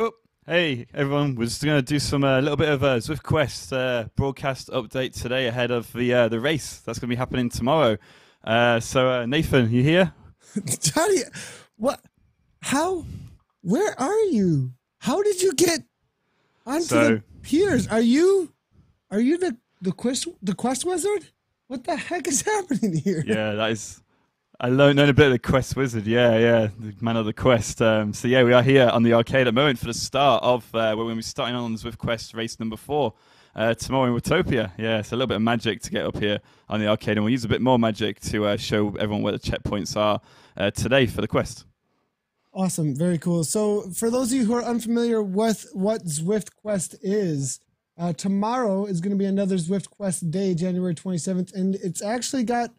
Oh, hey everyone! We're just going to do some little bit of a ZwiftQuest broadcast update today ahead of the race that's going to be happening tomorrow. Nathan, you here? Johnny, what? How? Where are you? How did you get onto So the piers? Are you the quest wizard? What the heck is happening here? yeah, that is. I learned a bit of the Quest Wizard. Yeah, the man of the Quest. So yeah, we are here on the arcade at the moment for the start of when we're starting on the ZwiftQuest race number 4 tomorrow in Watopia. Yeah, it's a little bit of magic to get up here on the arcade, and we'll use a bit more magic to show everyone where the checkpoints are today for the quest. Awesome, very cool. So for those of you who are unfamiliar with what ZwiftQuest is, tomorrow is going to be another ZwiftQuest day, January 27th, and it's actually got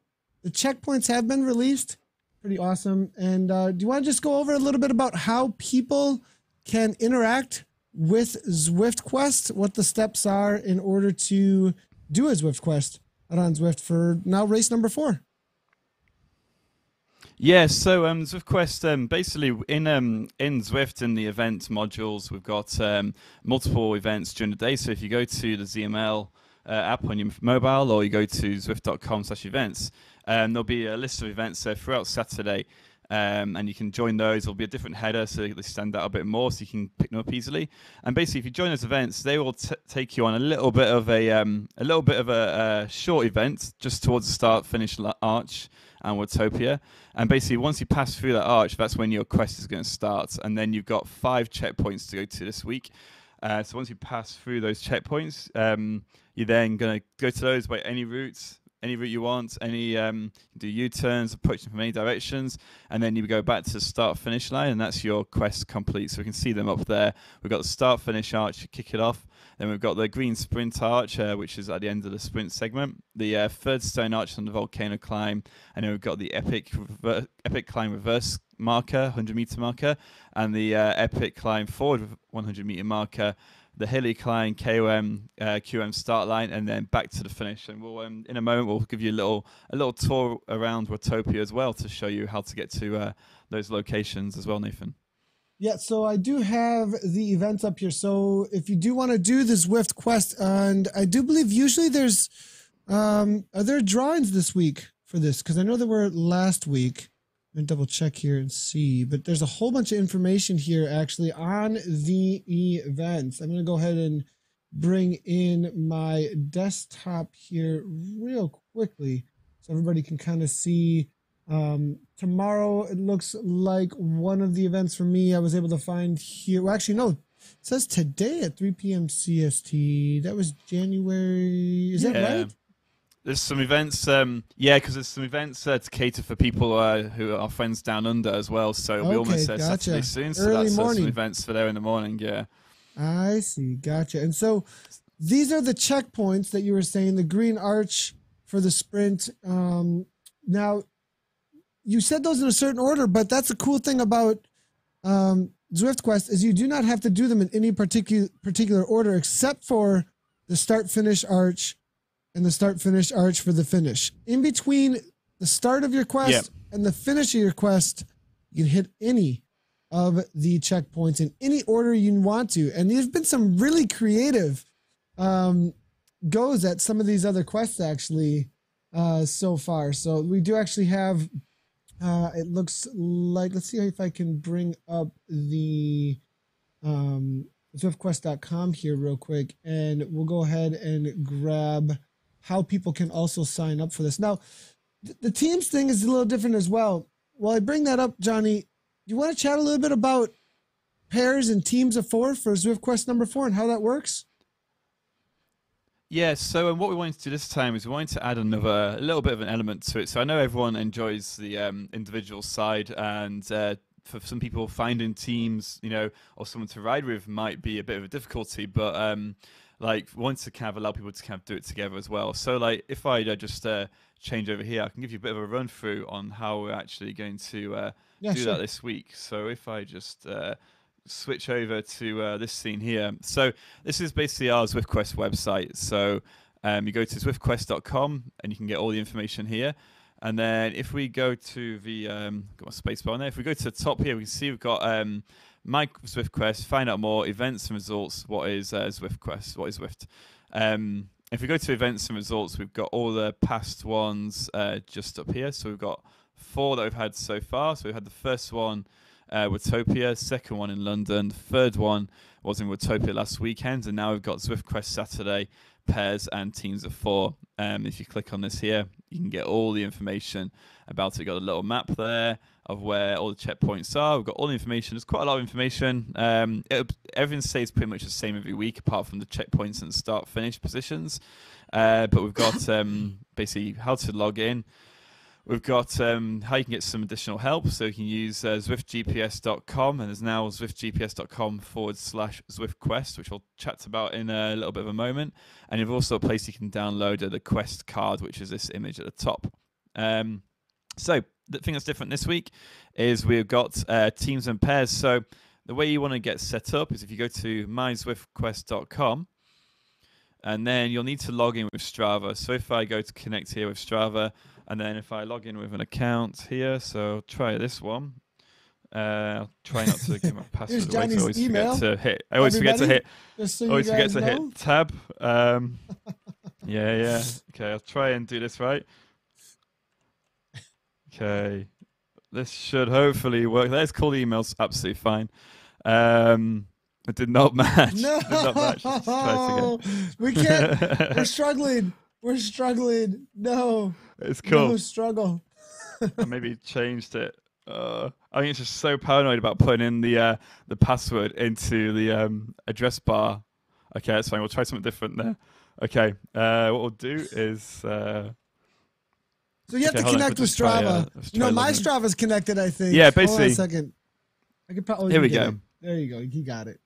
the checkpoints have been released. Pretty awesome. And do you want to just go over a little bit about how people can interact with ZwiftQuest, what the steps are in order to do a ZwiftQuest out on Zwift for now race number 4? Yeah, so ZwiftQuest, basically in Zwift in the event modules, we've got multiple events during the day. So if you go to the ZML app on your mobile, or you go to zwift.com/events, there'll be a list of events throughout Saturday, and you can join those. There'll be a different header so they stand out a bit more, so you can pick them up easily. And basically, if you join those events, they will take you on a little bit of a short event just towards the start finish arch and Watopia. And basically, once you pass through that arch, that's when your quest is going to start. And then you've got 5 checkpoints to go to this week. So once you pass through those checkpoints, you're then going to go to those by any route you want, do U-turns, approaching from any directions, and then you go back to the start-finish line, and that's your quest complete. So we can see them up there. We've got the start-finish arch to kick it off. Then we've got the green sprint arch, which is at the end of the sprint segment. The third stone arch on the volcano climb, and then we've got the epic climb reverse marker, 100-meter marker, and the epic climb forward 100-meter marker. The hilly climb, KOM, QM start line, and then back to the finish. And we'll, in a moment, we'll give you a little tour around Watopia as well to show you how to get to those locations as well, Nathan. Yeah, so I do have the events up here. So if you do want to do the ZwiftQuest, and I do believe usually there's, are there drawings this week for this? Because I know there were last week. Let me double check here and see. But there's a whole bunch of information here actually on the events. I'm going to go ahead and bring in my desktop here real quickly so everybody can kind of see. Tomorrow, it looks like one of the events for me I was able to find here. Well, actually, no. It says today at 3 p.m. CST. That was January. Is that right? There's some events, because there's some events to cater for people who are friends down under as well. So it'll be almost Saturday soon. So Early that's morning. some events for there in the morning. Yeah. I see. Gotcha. And so these are the checkpoints that you were saying. The green arch for the sprint. Now, you said those in a certain order, but that's a cool thing about ZwiftQuest is you do not have to do them in any particular order except for the start-finish arch and the start-finish arch for the finish. In between the start of your quest and the finish of your quest, you can hit any of the checkpoints in any order you want to. And there's been some really creative goes at some of these other quests actually so far. So we do actually have, it looks like, let's see if I can bring up the ZwiftQuest.com here real quick, and we'll go ahead and grab how people can also sign up for this. Now, the teams thing is a little different as well. While I bring that up, Johnny, do you want to chat a little bit about pairs and teams of 4 for ZwiftQuest number 4 and how that works? Yeah, so what we wanted to do this time is we wanted to add a little bit of an element to it. So I know everyone enjoys the individual side, and for some people, finding teams, or someone to ride with might be a bit of a difficulty. But wanted to kind of allow people to kind of do it together as well. So if I just change over here, I can give you a bit of a run through on how we're actually going to do that this week. So if I just switch over to this scene here. So this is basically our ZwiftQuest website. So you go to ZwiftQuest.com and you can get all the information here. And then if we go to the got my space bar on there. If we go to the top here, we can see we've got My ZwiftQuest, find out more, events and results. What is ZwiftQuest? What is Zwift? If we go to events and results, we've got all the past ones just up here. So we've got 4 that we've had so far. So we've had the first one, Watopia, second one in London, third one was in Watopia last weekend, and now we've got ZwiftQuest Saturday, pairs and teams of 4. If you click on this here, you can get all the information about it. We've got a little map there of where all the checkpoints are. We've got all the information. There's quite a lot of information. Everything stays pretty much the same every week, apart from the checkpoints and start-finish positions. But we've got basically how to log in. We've got how you can get some additional help. So you can use ZwiftGPS.com, and there's now ZwiftGPS.com/ZwiftQuest, which we'll chat about in a little bit of a moment. And you've also a place you can download the Quest card, which is this image at the top. So the thing that's different this week is we've got teams and pairs. So the way you want to get set up is if you go to myzwiftquest.com, and then you'll need to log in with Strava. So if I go to connect here with Strava, and then if I log in with an account here, so try this one. I'll try not to give my password away. I always forget to hit. I always forget to hit. Hit tab. Yeah. Okay, I'll try and do this right. Okay, this should hopefully work. Let's call the emails absolutely fine. It did not match. No, did not match. Let's try it again. We can't. We're struggling. We're struggling. No, it's cool. No struggle. I maybe changed it. I think it's just so paranoid about putting in the password into the address bar. Okay, that's fine. We'll try something different there. Okay, what we'll do is. So you have to connect with Strava. My Strava's connected, I think. Yeah, basically. Hold on a second. I could probably. Here we go. There you go. You got it.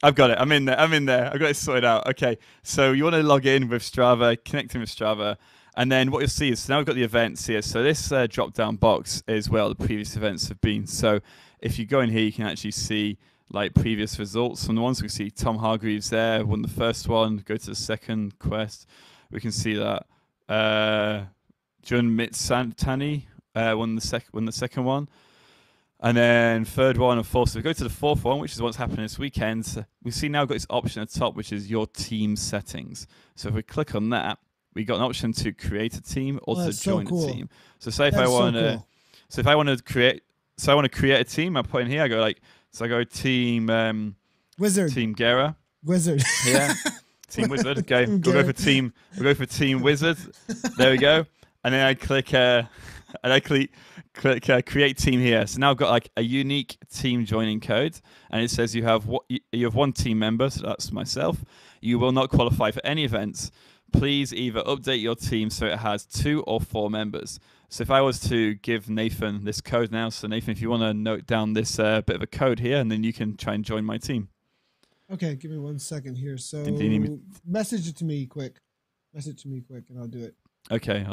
I've got it. I'm in there. I've got it sorted out. Okay, so you want to log in with Strava, connecting with Strava, and then what you'll see is now we've got the events here. So this drop-down box is where all the previous events have been. So if you go in here, you can actually see like previous results. From the ones we see, Tom Hargreaves there won the first one. Go to the second quest. We can see that Jun Mitsantani won the second one. And then third one and fourth. So we go to the fourth one, which is what's happening this weekend. We see now got this option at the top, which is your team settings. So if we click on that, we got an option to create a team or to join a team. So say if I want to, create a team, I put in here. I go team Wizard, Team Gera, Wizard. Yeah, Team Wizard. Okay, we'll go for team. We'll go for Team Wizard. There we go. And then I click create team here. So now I've got like a unique team joining code, and it says you have one team member, so that's myself. You will not qualify for any events. Please either update your team so it has 2 or 4 members. So if I was to give Nathan this code now, so Nathan, if you want to note down this bit of a code here, and then you can try and join my team. Okay, give me 1 second here. So message it to me quick. Message to me quick, and I'll do it. Okay,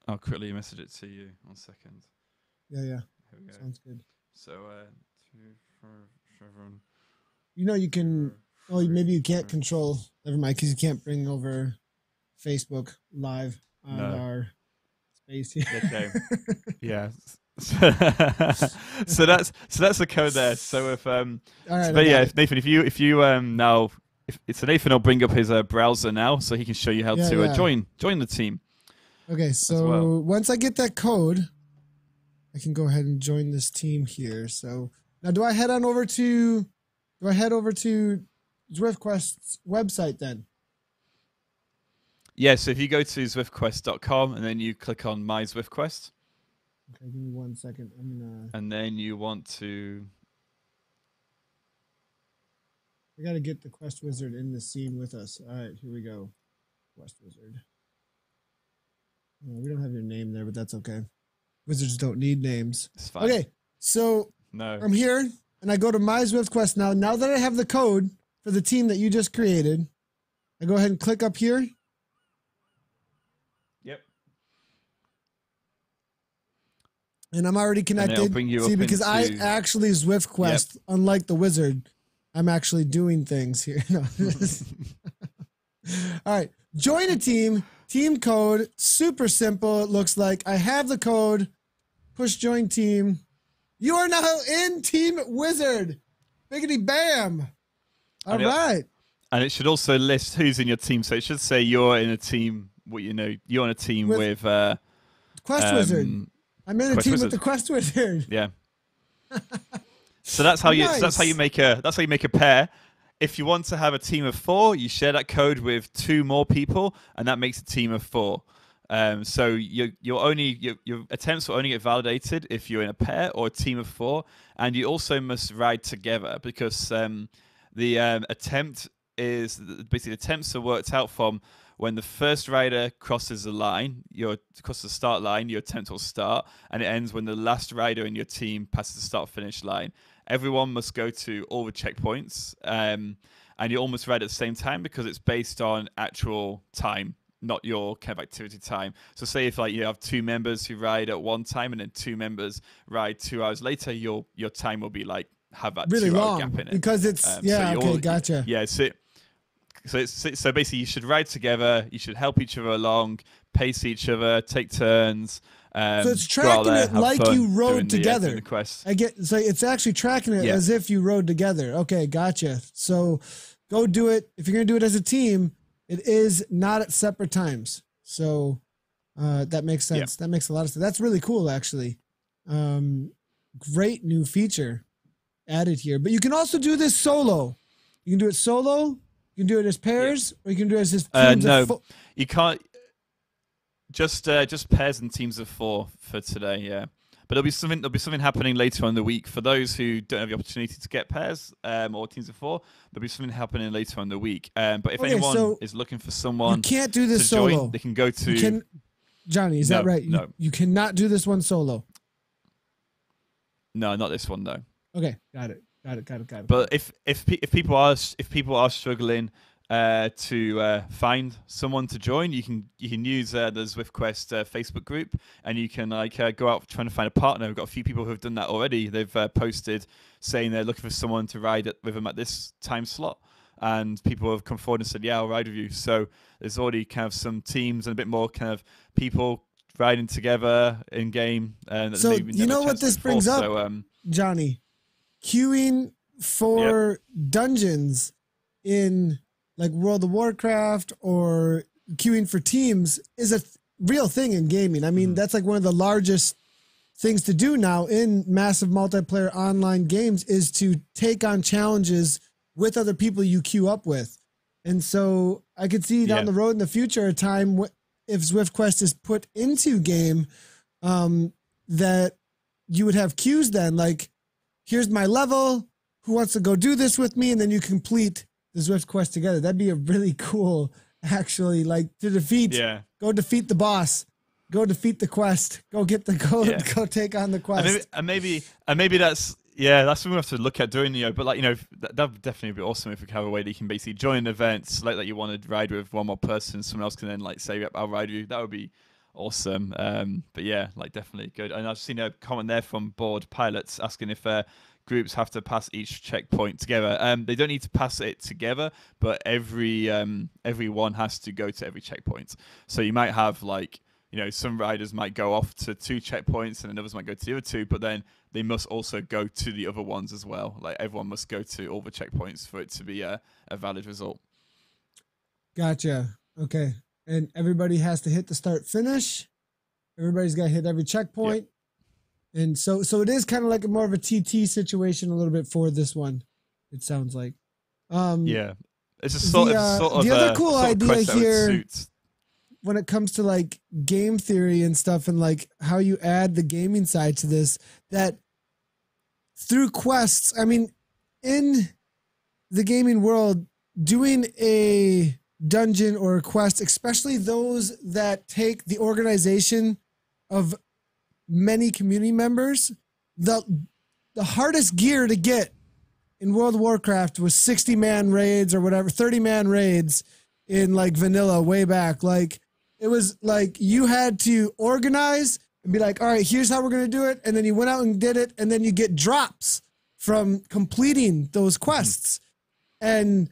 I'll quickly message it to you. 1 second. Yeah. Here we go. Sounds good. So, 2 for everyone. You can. Oh, maybe you can't control. Never mind, because you can't bring over Facebook Live on our space here. Okay. Yeah. so that's the code there. So if all right, but yeah, Nathan, if you now if it's Nathan, will bring up his browser now, so he can show you how to join the team. Okay, so once I get that code, I can go ahead and join this team here. So now, do I head over to ZwiftQuest's website then? Yeah, so if you go to ZwiftQuest.com and then you click on My ZwiftQuest. Okay, give me 1 second. And then you want to. I got to get the Quest Wizard in the scene with us. All right, here we go. Quest Wizard. We don't have your name there, but that's okay. Wizards don't need names. It's fine. Okay, so I'm here, and I go to My ZwiftQuest now. Now that I have the code for the team that you just created, I go ahead and click up here. Yep. And I'm already connected. See, because I actually ZwiftQuest, unlike the Wizard, I'm actually doing things here. No. All right, join a team. Team code, super simple. It looks like I have the code. Push join team. You are now in Team Wizard. Biggity bam. All And right. And it should also list who's in your team. So it should say you're in a team. You're on a team with Quest Wizard. I'm in a team with the Quest Wizard. Yeah. So that's how Nice. that's how you make a pair. If you want to have a team of 4, you share that code with 2 more people, and that makes a team of 4. So your attempts will only get validated if you're in a pair or a team of 4, and you also must ride together because the attempt is basically the attempts are worked out from when the first rider crosses the line, crosses the start line, your attempt will start, and it ends when the last rider in your team passes the start-finish line. Everyone must go to all the checkpoints, and you almost ride at the same time because it's based on actual time, not your kind of activity time. So say if like you have 2 members who ride at one time and then 2 members ride 2 hours later, your time will be like have that really 2-hour long gap in it because it's gotcha. Yeah, so basically you should ride together, you should help each other along, pace each other, take turns. So it's tracking it like you rode together. I get so it's actually tracking it as if you rode together. Okay, gotcha. So go do it. If you're gonna do it as a team, it is not at separate times. So that makes sense. That makes a lot of sense. That's really cool, actually. Great new feature added here. But you can also do this solo. You can do it solo. You can do it as pairs, or you can do it as teams. No, you can't. Just pairs and teams of 4 for today. Yeah, but there'll be something happening later on in the week for those who don't have the opportunity to get pairs or teams of 4. There'll be something happening later on in the week. But if anyone is looking for someone, you can't do this to join, solo. they can go to. Johnny, is that right? No, you cannot do this one solo. No, not this one though. Okay, got it. But if people are struggling to find someone to join, you can use the ZwiftQuest Facebook group, and you can go out trying to find a partner. We've got a few people who have done that already. They've posted saying they're looking for someone to ride with them at this time slot, and people have come forward and said, "Yeah, I'll ride with you." So there's already kind of some teams and a bit more kind of people riding together in game. So you know what this brings up, Johnny? Queuing for dungeons in like World of Warcraft or queuing for teams is a real thing in gaming. I mean, that's like one of the largest things to do now in massive multiplayer online games is to take on challenges with other people you queue up with. And so I could see down the road in the future a time if ZwiftQuest is put into game that you would have queues then, like, here's my level, who wants to go do this with me? And then you complete the ZwiftQuest together. That'd be a really cool, actually, like to defeat, go defeat the boss, go defeat the quest, go get the code, go take on the quest. And maybe that's, something we have to look at doing, but like, that would definitely be awesome if we could have a way that you can basically join events like that you want to ride with one more person, someone else can then like say, yep, I'll ride with you. That would be awesome. But yeah, like definitely good. And I've seen a comment there from Board Pilots asking if groups have to pass each checkpoint together. They don't need to pass it together, but everyone has to go to every checkpoint. So you might have like, some riders might go off to 2 checkpoints and then others might go to the other 2, but then they must also go to the other ones as well. Like everyone must go to all the checkpoints for it to be a valid result. Gotcha. Okay. And everybody has to hit the start finish. Everybody's got to hit every checkpoint. Yep. And so it is kind of like more of a TT situation a little bit for this one, it sounds like. It's a sort of the other cool idea here when it comes to like game theory and stuff and like how you add the gaming side to this, that through quests, I mean, in the gaming world, doing a dungeon or a quest, especially those that take the organization of many community members, the hardest gear to get in World of Warcraft was 60-man raids or whatever, 30-man raids in like vanilla way back. Like it was like you had to organize and be like, all right, here's how we're going to do it. And then you went out and did it. And then you get drops from completing those quests. And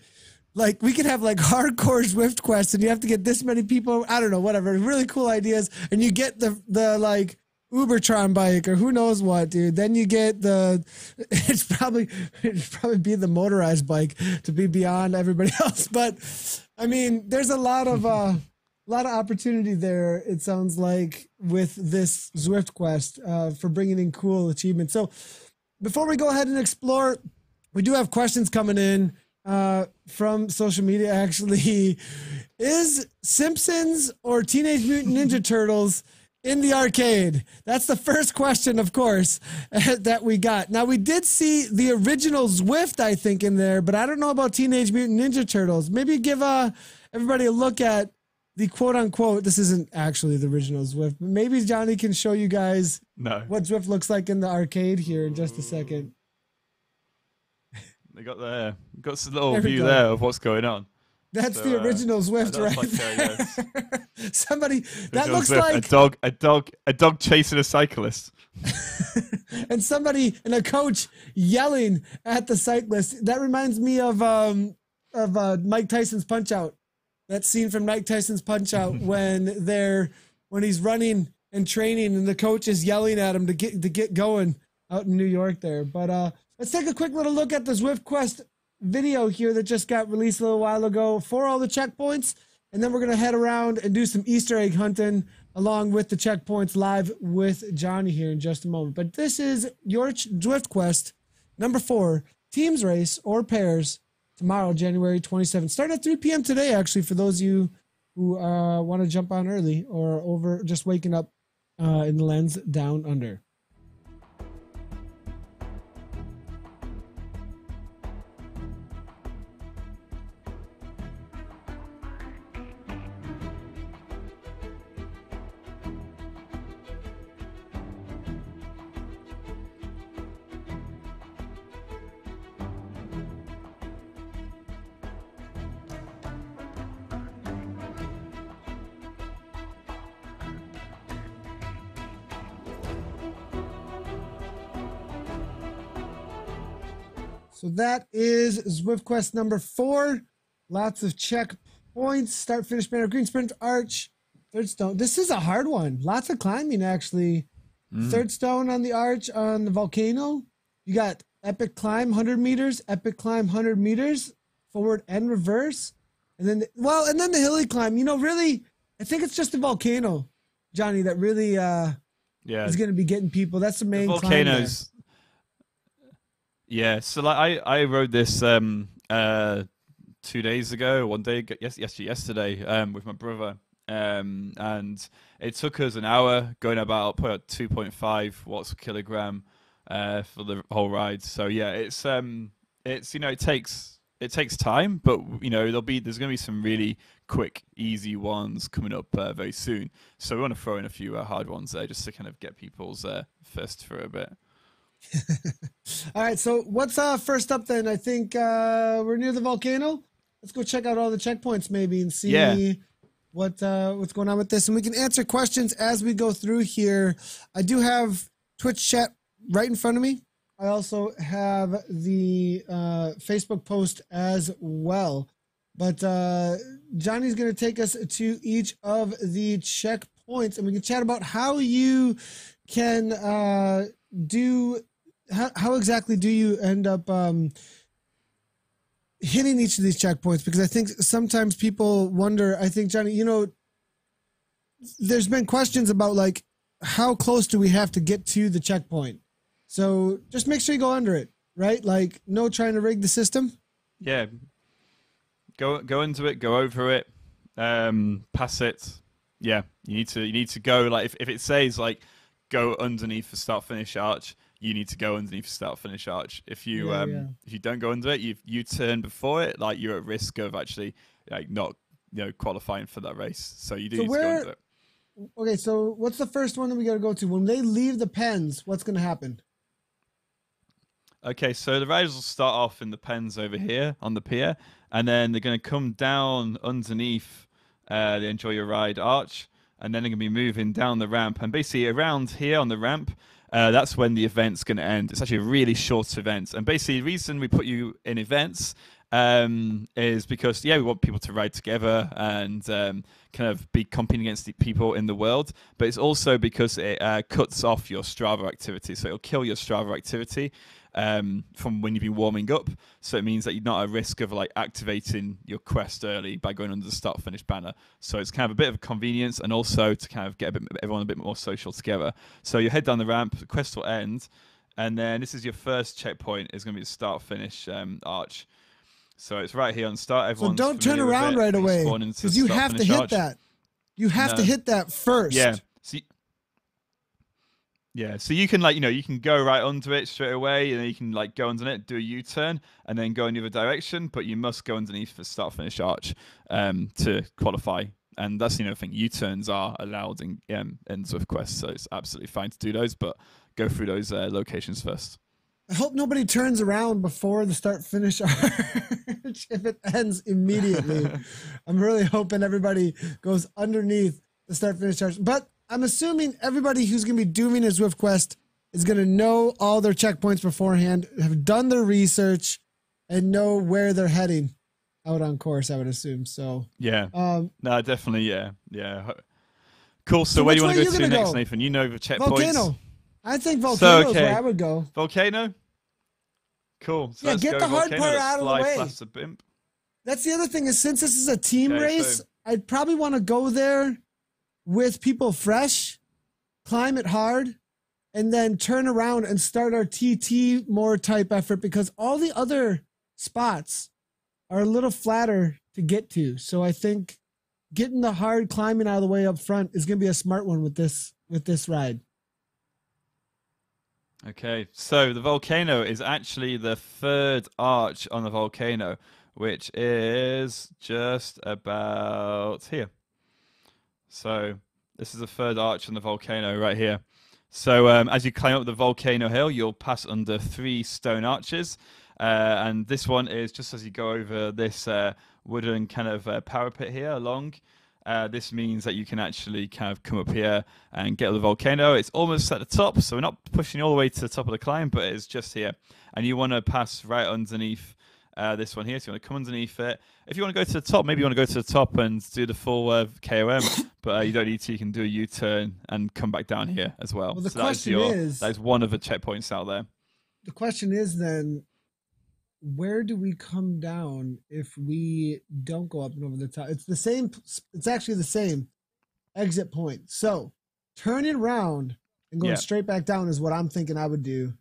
like we could have like hardcore ZwiftQuest and you have to get this many people. I don't know, whatever. Really cool ideas. And you get the like Ubertron bike or who knows what, dude. Then you get the it's probably be the motorized bike to be beyond everybody else. But I mean, there's a lot of opportunity there. It sounds like with this ZwiftQuest for bringing in cool achievements. So before we go ahead and explore, we do have questions coming in from social media. Actually, is Simpsons or Teenage Mutant Ninja Turtles in the arcade? That's the first question, of course, that we got. Now, we did see the original Zwift, I think, in there, but I don't know about Teenage Mutant Ninja Turtles. Maybe give everybody a look at the quote-unquote, this isn't actually the original Zwift, but maybe Johnny can show you guys what Zwift looks like in the arcade here in just a second. They got some little view there of what's going on. That's the original Zwift, right? Yes. Somebody that looks Zwift, like a dog chasing a cyclist, and a coach yelling at the cyclist. That reminds me of Mike Tyson's Punch Out. That scene from Mike Tyson's Punch Out when he's running and training, and the coach is yelling at him to get going out in New York there. But let's take a quick little look at the ZwiftQuest video here that just got released a little while ago for all the checkpoints, and then we're going to head around and do some Easter egg hunting along with the checkpoints live with Johnny here in just a moment. But this is your ZwiftQuest number 4, teams race or pairs, tomorrow, January 27th, starting at 3 p.m. today, actually, for those of you who want to jump on early or just waking up in the lens down under. So that is ZwiftQuest number 4. Lots of checkpoints. Start, finish, banner, green sprint, arch, third stone. This is a hard one. Lots of climbing, actually. Third stone on the arch on the volcano. You got epic climb 100 meters, epic climb 100 meters, forward and reverse. And then, the hilly climb. You know, really, I think it's just the volcano, Johnny, that really is going to be getting people. That's the main volcanoes. Yeah, so like I rode this 2 days ago, one day, yesterday, with my brother, and it took us an hour going about 2.5 watts per kilogram for the whole ride. So yeah, it's you know, it takes time, but you know there's gonna be some really quick, easy ones coming up very soon. So we want to throw in a few hard ones there just to kind of get people's first through a bit. All right, so what's first up then? I think we're near the volcano. Let's go check out all the checkpoints maybe and see what's going on with this, and we can answer questions as we go through here. I do have Twitch chat right in front of me. I also have the Facebook post as well. But Johnny's going to take us to each of the checkpoints, and we can chat about how you can how exactly do you end up hitting each of these checkpoints? Because I think sometimes people wonder, I think, Johnny, you know, there's been questions about like, how close do we have to get to the checkpoint? So just make sure you go under it, right? Like no trying to rig the system. Yeah. Go into it, go over it, pass it. Yeah. You need to go, like if it says like go underneath the start finish arch, you need to go underneath the start finish arch. If you if you don't go under it, you turn before it, like you're at risk of actually like not qualifying for that race. So you do need to go under it. Okay, so what's the first one that we got to go to? When they leave the pens, what's going to happen? Okay, so the riders will start off in the pens over here on the pier, and then they're going to come down underneath the Enjoy Your Ride arch, and then they're going to be moving down the ramp. And basically around here on the ramp, that's when the event's going to end. It's actually a really short event. And basically the reason we put you in events is because we want people to ride together and kind of be competing against the people in the world. But it's also because it cuts off your Strava activity, so it'll kill your Strava activity from when you've been warming up. So it means that you're not at risk of like activating your quest early by going under the start finish banner. So it's kind of a bit of a convenience, and also to kind of get everyone a bit more social together. So you head down the ramp, the quest will end, and then this is your first checkpoint. Is going to be the start finish arch. So it's right here on start. Everyone's so don't turn around right away, because you have to hit that. You have to hit that first. Yeah. So you can you can go right onto it straight away, and then you can like go underneath it, do a U-turn, and then go in the other direction. But you must go underneath the start finish arch to qualify. And that's the thing. U-turns are allowed in ZwiftQuest, so it's absolutely fine to do those. But go through those locations first. I hope nobody turns around before the start finish arch if it ends immediately. I'm really hoping everybody goes underneath the start finish arch. But I'm assuming everybody who's going to be doing a ZwiftQuest is going to know all their checkpoints beforehand, have done their research, and know where they're heading out on course, I would assume. So yeah. No, definitely, yeah. Cool. So where do you want to go to next, Nathan? You know the checkpoints. Volcano. I think Volcano is where I would go. Volcano? Cool. So let's get go the hard Volcano. part out of the way. That's a bimp. That's the other thing is, since this is a team race, I'd probably want to go there with people fresh, climb it hard, and then turn around and start our TT more type effort, because all the other spots are a little flatter to get to. So I think getting the hard climbing out of the way up front is going to be a smart one with this ride. Okay, so the volcano is actually the third arch on the volcano, which is just about here. So this is the third arch on the volcano right here. So as you climb up the volcano hill, you'll pass under 3 stone arches. And this one is just as you go over this wooden kind of parapet here along. This means that you can actually kind of come up here and get to the volcano. It's almost at the top, so we're not pushing all the way to the top of the climb, but it's just here. And you want to pass right underneath this one here. So you want to come underneath it. If you want to go to the top, maybe you want to go to the top and do the full KOM, but you don't need to. You can do a U-turn and come back down here as well. Well, the so question is, that is one of the checkpoints out there. The question is then, where do we come down if we don't go up and over the top? It's the same. It's actually the same exit point. So turning around and going straight back down is what I'm thinking I would do.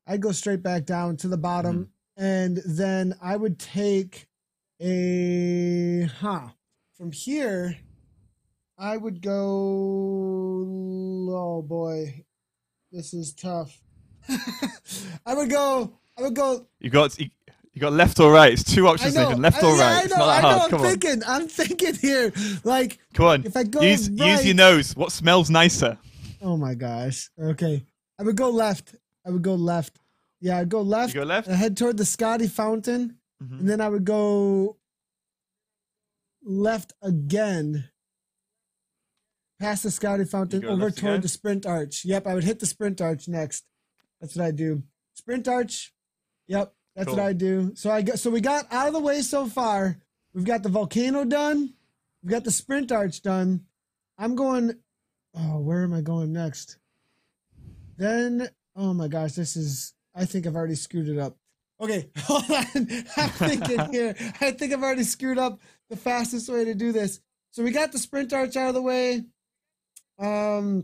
I'd go straight back down to the bottom, and then I would take from here, I would go, oh boy, this is tough. I would go. You got left or right. It's 2 options, Nathan. Left or right. It's not that hard. I'm thinking here. Like, come on. If I go use your nose. What smells nicer? Oh my gosh. Okay. I would go left. Yeah, I'd go left. You go left? I head toward the Scotty Fountain. And then I would go left again. Past the Scotty Fountain over toward the Sprint Arch. Yep, I would hit the Sprint Arch next. That's what I do. Sprint Arch. Yep. That's what I do. So we got out of the way so far. We've got the volcano done. We've got the Sprint Arch done. I'm going. Oh, where am I going next? Then, oh my gosh, I think I've already screwed it up. Okay, hold on. I'm thinking here. I think I've already screwed up the fastest way to do this. So we got the Sprint Arch out of the way. And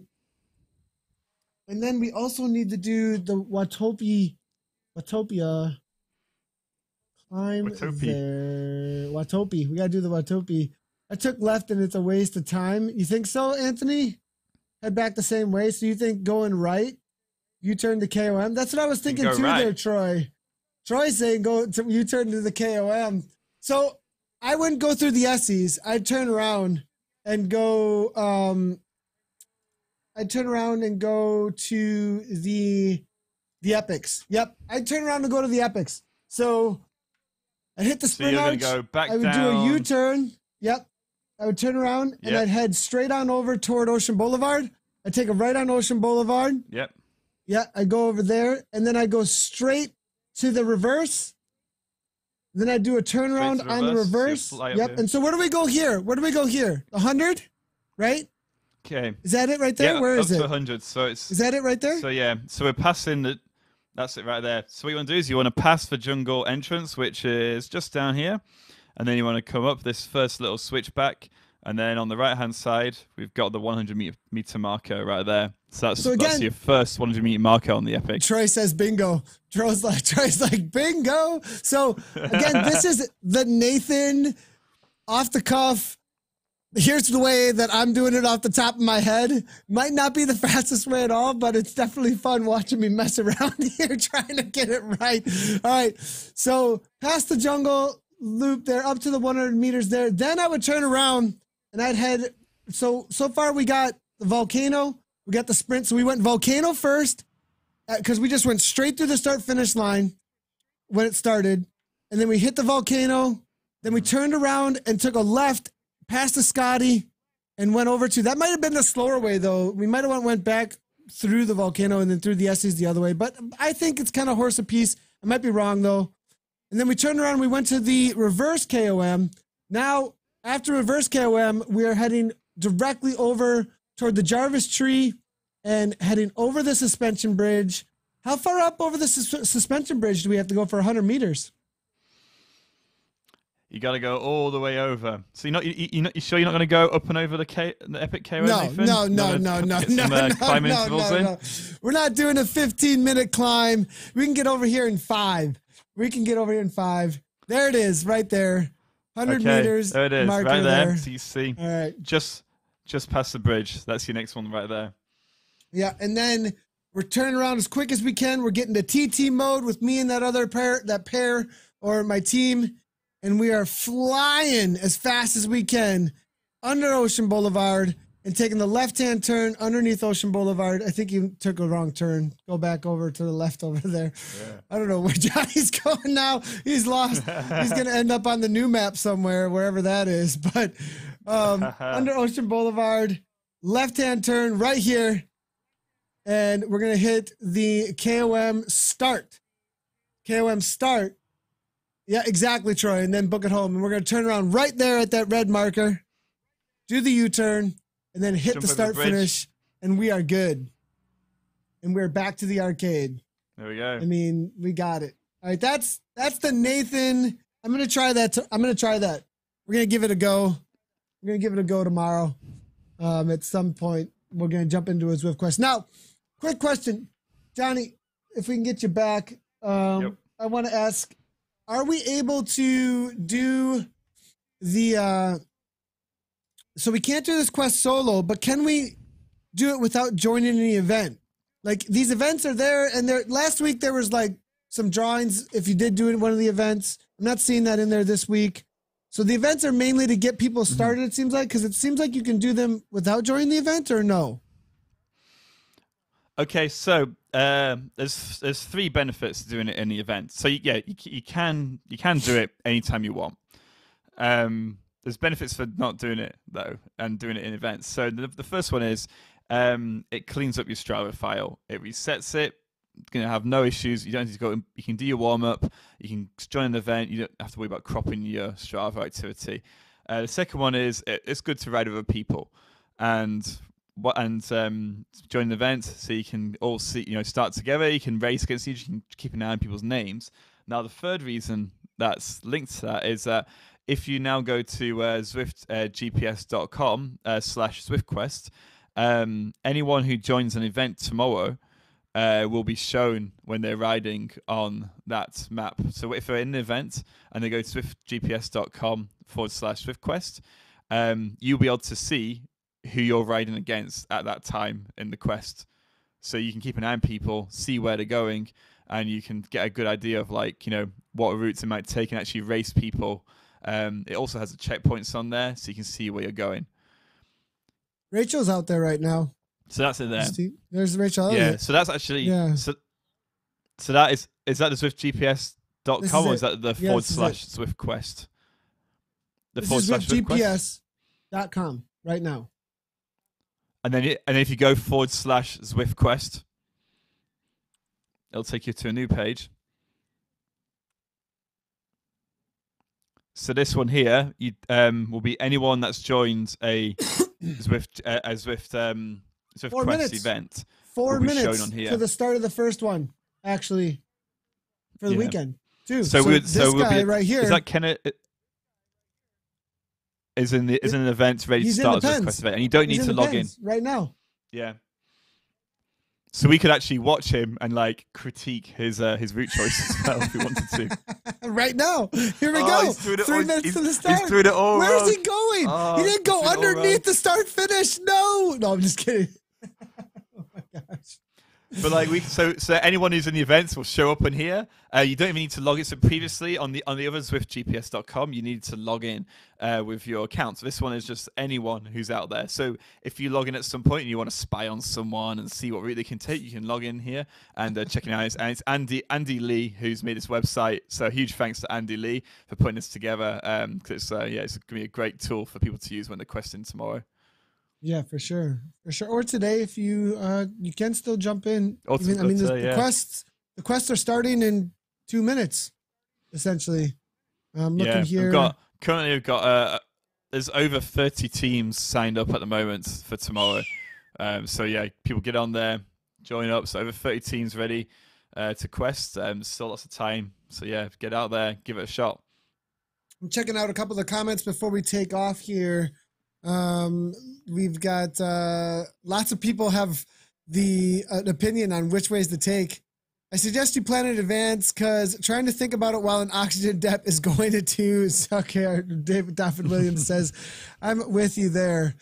then we also need to do the Watopia climb there. Watopia. We got to do the Watopia. I took left and it's a waste of time. You think so, Anthony? Head back the same way. So you think going right, you turn to KOM? That's what I was thinking too there, Troy. Troy's saying you turn to the KOM. So I wouldn't go through the S's. I'd turn around and go to the epics. Yep. I'd turn around and go to the epics. So I'd hit the Sprint Arch. Go back I would do a U-turn. Yep. I would turn around and I'd head straight on over toward Ocean Boulevard. I'd take a right on Ocean Boulevard. Yep. Yeah, I go over there and then I go straight to the reverse. Then I do a turnaround on the reverse. Yep. And so where do we go here? Where do we go here? 100, right? Okay. Is that it right there? Yeah, where is it? 100. So it's. Is that it right there? So yeah. So we're passing the. That's it right there. So what you want to do is you want to pass the jungle entrance, which is just down here, and then you want to come up this first little switchback, and then on the right hand side we've got the 100-meter marker right there. So that's your first 100-meter marker on the epic. Troy says bingo. Troy's like bingo. So again, this is the Nathan off the cuff. Here's the way that I'm doing it off the top of my head. Might not be the fastest way at all, but it's definitely fun watching me mess around here trying to get it right. All right. So past the jungle loop there, up to the 100 meters there. Then I would turn around and I'd head. So far we got the volcano. We got the sprint. So we went volcano first because we just went straight through the start finish line when it started. And then we hit the volcano. Then we turned around and took a left past the Scotty and went over to, that might have been the slower way though. We might have went back through the volcano and then through the S's the other way. But I think it's kind of horse apiece. I might be wrong though. And then we turned around and we went to the reverse KOM. Now, after reverse KOM, we are heading directly over toward the Jarvis tree and heading over the suspension bridge. How far up over the suspension bridge do we have to go for 100 meters? You got to go all the way over. So you sure you're not going to go up and over the epic KOM? No. We're not doing a 15-minute climb. We can get over here in 5. There it is, right there. 100 meters. There it is, marker right there. So you see, all right, just past the bridge. That's your next one right there. Yeah, and then we're turning around as quick as we can. We're getting to TT mode with me and that pair or my team, and we are flying as fast as we can under Ocean Boulevard and taking the left-hand turn underneath Ocean Boulevard. I think you took a wrong turn. Go back over to the left over there. Yeah. I don't know where Johnny's going now. He's lost. He's going to end up on the new map somewhere, wherever that is. But under Ocean Boulevard, left-hand turn right here. And we're going to hit the KOM start. KOM start. Yeah, exactly, Troy. And then book it home. And we're going to turn around right there at that red marker, do the U-turn, and then hit the start finish, and we are good. And we're back to the arcade. There we go. I mean, we got it. All right, that's the Nathan. I'm gonna try that. I'm gonna try that. We're gonna give it a go. We're gonna give it a go tomorrow. At some point, we're gonna jump into a ZwiftQuest. Now, quick question, Johnny, if we can get you back. I want to ask: are we able to do the? So we can't do this quest solo, but can we do it without joining any event? Like these events are there, and there. Last week there was like some drawings if you did do one of the events. I'm not seeing that in there this week. So the events are mainly to get people started. It seems like, because it seems like you can do them without joining the event, or no? Okay, so there's 3 benefits to doing it in the event. So you can do it anytime you want. There's benefits for not doing it though, and doing it in events. So the first one is it cleans up your Strava file. It resets it. It's gonna have no issues. You don't need to go. You can do your warm up. You can join an event. You don't have to worry about cropping your Strava activity. The second one is it's good to ride with other people, and join an event so you can all start together. You can race against each. You can keep an eye on people's names. Now the third reason that's linked to that is that if you now go to ZwiftGPS.com/ZwiftQuest, anyone who joins an event tomorrow will be shown when they're riding on that map. So if they're in an event and they go to ZwiftGPS.com/ZwiftQuest, you'll be able to see who you're riding against at that time in the quest. So you can keep an eye on people, see where they're going, and you can get a good idea of what routes it might take and actually race people. It also has the checkpoints on there, so you can see where you're going. Rachel's out there right now. So that's it there. There's Rachel. Yeah, so that's actually so that is that the ZwiftGPS.com or is that the /ZwiftQuest? The this is ZwiftGPS.com right now. And then if you go /ZwiftQuest, it'll take you to a new page. So this one here, you will be anyone that's joined a Zwift ZwiftQuest event. 4 will be minutes shown on here to the start of the first one, actually, for the weekend too. So, this guy right here is that Kenneth is in an event ready to start a ZwiftQuest event, and you don't need to log in right now. Yeah. So we could actually watch him and like critique his route choice as well if we wanted to. Right now, here we go. 3 minutes to the start. He's doing it all Where's wrong. he going? He didn't go underneath the start finish. No, I'm just kidding. Oh my gosh. But like so anyone who's in the events will show up in here. You don't even need to log in. So previously on the other ZwiftGPS.com, you need to log in with your account. So this one is just anyone who's out there. So if you log in at some point and you want to spy on someone and see what route they can take, you can log in here and check it out. And it's Andy Lee who's made this website. So huge thanks to Andy Lee for putting this together. Because it's gonna be a great tool for people to use when they're questing tomorrow. Yeah, for sure. Or today, if you can still jump in. The quests are starting in 2 minutes, essentially. I'm looking here. We've got there's over 30 teams signed up at the moment for tomorrow. So yeah, people get on there, join up. So over 30 teams ready to quest. Still lots of time. So yeah, get out there, give it a shot. I'm checking out a couple of the comments before we take off here. We've got lots of people have an opinion on which ways to take. I suggest you plan in advance because trying to think about it while an oxygen depth is going to suck here. David Williams says, I'm with you there.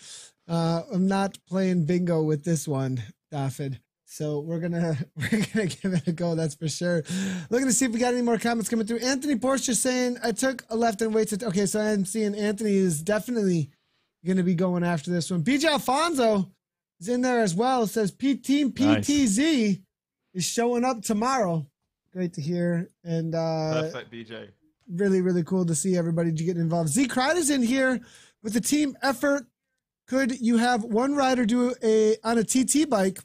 I'm not playing bingo with this one, David. So we're gonna give it a go, that's for sure. Looking to see if we got any more comments coming through. Anthony Porsche just saying, I took a left and wait. Okay, so I'm seeing Anthony is definitely going to be going after this one. BJ Alfonso is in there as well. It says Team PTZ is showing up tomorrow. Great to hear. And perfect, BJ. Really, really cool to see everybody getting involved. Z Cried is in here with the team effort. Could you have one rider do on a TT bike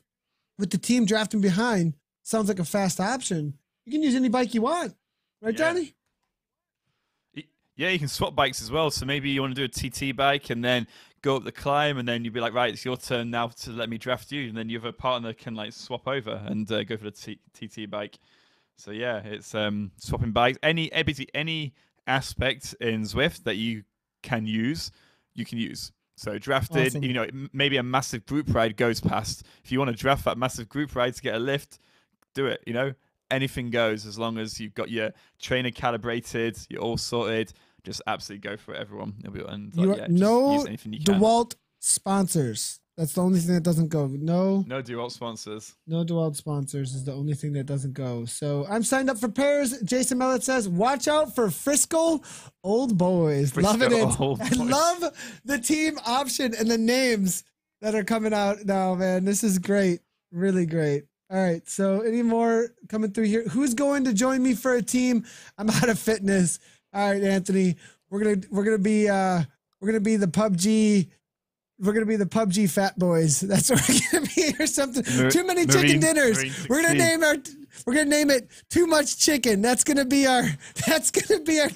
with the team drafting behind? Sounds like a fast option. You can use any bike you want. Right, Johnny? Yeah, you can swap bikes as well. So maybe you want to do a TT bike and then go up the climb, and then you'd be like, right, it's your turn now to let me draft you. And then your other partner can like swap over and go for the TT bike. So yeah, it's swapping bikes. Any aspect in Zwift that you can use, you can use. So drafted, awesome. Maybe a massive group ride goes past. If you want to draft that massive group ride to get a lift, do it. Anything goes as long as you've got your trainer calibrated, you're all sorted. Just absolutely go for it, everyone. No DeWalt sponsors. That's the only thing that doesn't go. No DeWalt sponsors. No DeWalt sponsors is the only thing that doesn't go. So I'm signed up for pairs. Jason Mellett says, watch out for Frisco Old Boys. Loving it. I love the team option and the names that are coming out now, man. This is great. Really great. All right. So any more coming through here? Who's going to join me for a team? I'm out of fitness. All right, Anthony. We're gonna be the PUBG. We're gonna be the PUBG fat boys. That's what we're gonna be, or something. Too many chicken dinners. We're gonna name it Too Much Chicken. That's gonna be our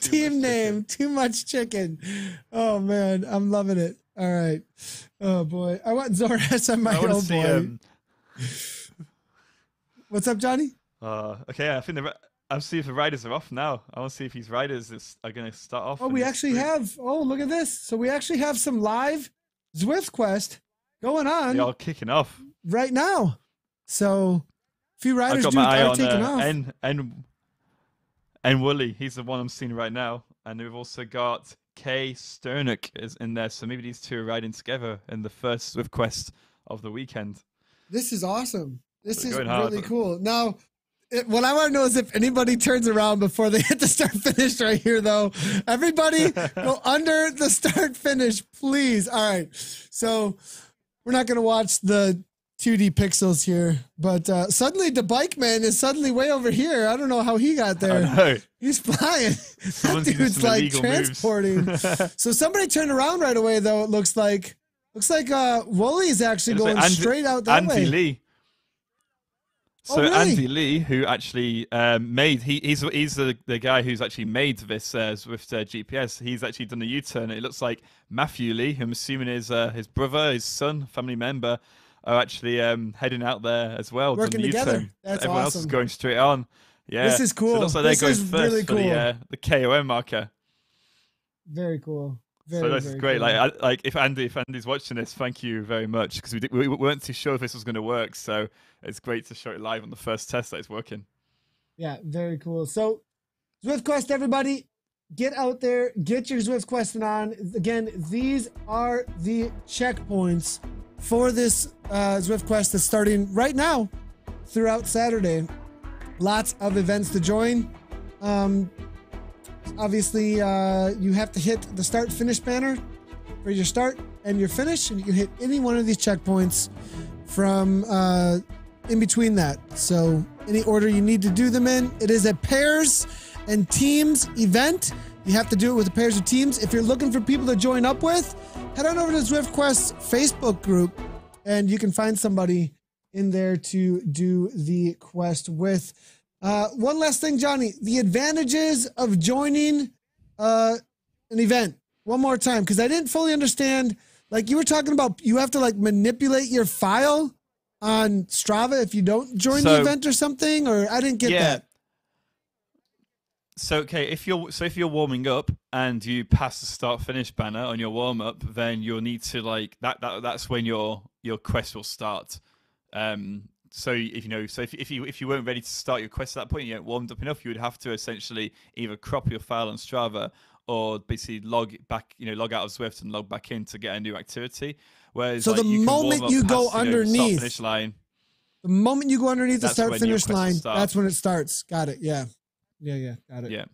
team name. Too Much Chicken. Oh man, I'm loving it. All right. Oh boy, I want Zoras on my old boy. What's up, Johnny? Okay, I think I'll see if the riders are off now. I want to see if these riders are going to start off. Oh, we actually have. Oh, look at this. So we actually have some live ZwiftQuest going on. They're all kicking off right now. So a few riders are taking off. And Wooly, he's the one I'm seeing right now. And we've also got Kay Sternick is in there. So maybe these two are riding together in the first ZwiftQuest of the weekend. This is awesome. This is really cool. Now, what I want to know is if anybody turns around before they hit the start finish right here, though. Everybody go under the start finish, please. All right. So we're not going to watch the 2D pixels here, but suddenly the bike man is suddenly way over here. I don't know how he got there. He's flying. That dude's like transporting. So somebody turned around right away, though. It looks like Wooly's actually going straight out that way. Andy Lee. So really? Andy Lee, who actually he's the guy who's actually made this Zwift GPS. He's actually done a U-turn. It looks like Matthew Lee, who I'm assuming is his brother, his son, family member, are actually heading out there as well. Working done the together. U-turn. That's Everyone awesome. else is going straight on. Yeah, This is cool. So it looks like they're going first really for cool. the KOM marker. Very cool. So this is great. Cool. Like if Andy's watching this, thank you very much, because we weren't too sure if this was going to work. So it's great to show it live on the first test that it's working. Yeah, very cool. So ZwiftQuest, everybody, get out there, get your ZwiftQuest on. Again, these are the checkpoints for this ZwiftQuest that's starting right now throughout Saturday. Lots of events to join. Obviously, you have to hit the start-finish banner for your start and your finish, and you can hit any one of these checkpoints from in between that. So any order you need to do them in. It is a pairs and teams event. You have to do it with the pairs or teams. If you're looking for people to join up with, head on over to ZwiftQuest's Facebook group, and you can find somebody in there to do the quest with. One last thing, Johnny, the advantages of joining an event. One more time, because I didn't fully understand. Like you were talking about, you have to like manipulate your file on Strava if you don't join the event or something, or I didn't get that. So okay, if you're warming up and you pass the start finish banner on your warm up, then you'll need to like that's when your quest will start. So if you weren't ready to start your quest at that point, you weren't warmed up enough, you would have to essentially either crop your file on Strava or basically log out of Zwift and log back in to get a new activity. Whereas, so the moment you go underneath finish line, the moment you go underneath the start finish line, that's when it starts. Got it. Yeah, got it. Yeah.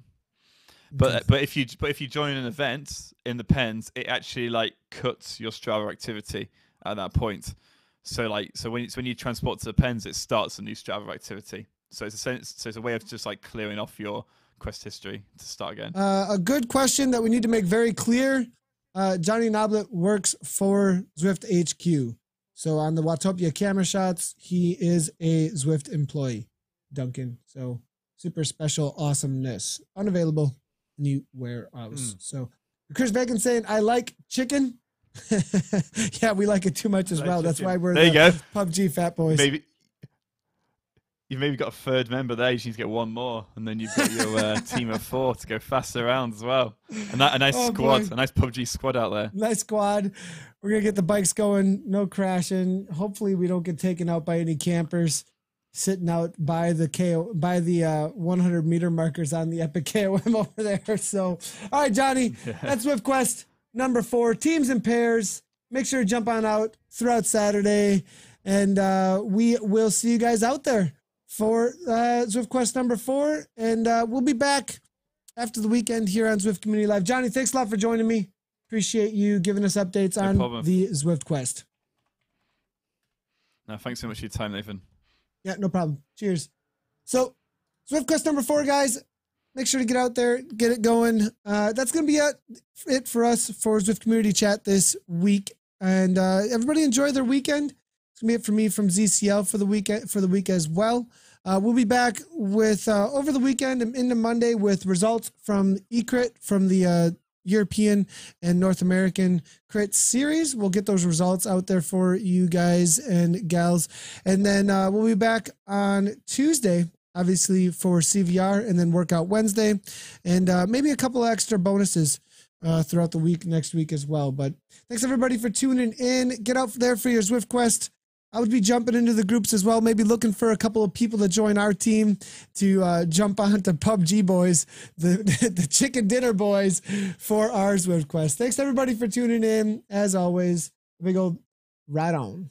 But if you join an event in the pens, it actually like cuts your Strava activity at that point. So when you transport to the pens, it starts a new Strava activity. So it's a way of just like clearing off your quest history to start again. A good question that we need to make very clear. Johnny Noblet works for Zwift HQ. So on the Watopia camera shots, he is a Zwift employee, Duncan. So super special awesomeness. Unavailable anywhere else. So Chris Bacon saying, I like chicken. Yeah, we like it too much as well. That's why we're the PUBG fat boys. You've maybe got a third member there. You just need to get one more, and then you've got your team of 4 to go faster around as well. And a nice squad, a nice PUBG squad out there. Nice squad. We're gonna get the bikes going, no crashing. Hopefully, we don't get taken out by any campers sitting out by the 100-meter markers on the Epic KOM over there. So, all right, Johnny, that's ZwiftQuest number 4, teams and pairs. Make sure to jump on out throughout Saturday, and we will see you guys out there for ZwiftQuest number 4, and we'll be back after the weekend here on Zwift Community Live. Johnny, thanks a lot for joining me. Appreciate you giving us updates on the ZwiftQuest. No, thanks so much for your time, Nathan. Yeah, no problem. Cheers. So, ZwiftQuest number 4, guys. Make sure to get out there, get it going. That's going to be it for us for Zwift Community Chat this week. And everybody enjoy their weekend. It's going to be it for me from ZCL for the week as well. We'll be back with over the weekend and into Monday with results from eCrit from the European and North American Crit Series. We'll get those results out there for you guys and gals. And then we'll be back on Tuesday, obviously, for CVR, and then Workout Wednesday, and maybe a couple of extra bonuses throughout the week next week as well. But thanks, everybody, for tuning in. Get out there for your ZwiftQuest. I would be jumping into the groups as well, maybe looking for a couple of people to join our team to jump on to PUBG boys, the chicken dinner boys for our ZwiftQuest. Thanks, everybody, for tuning in. As always, a big old right on.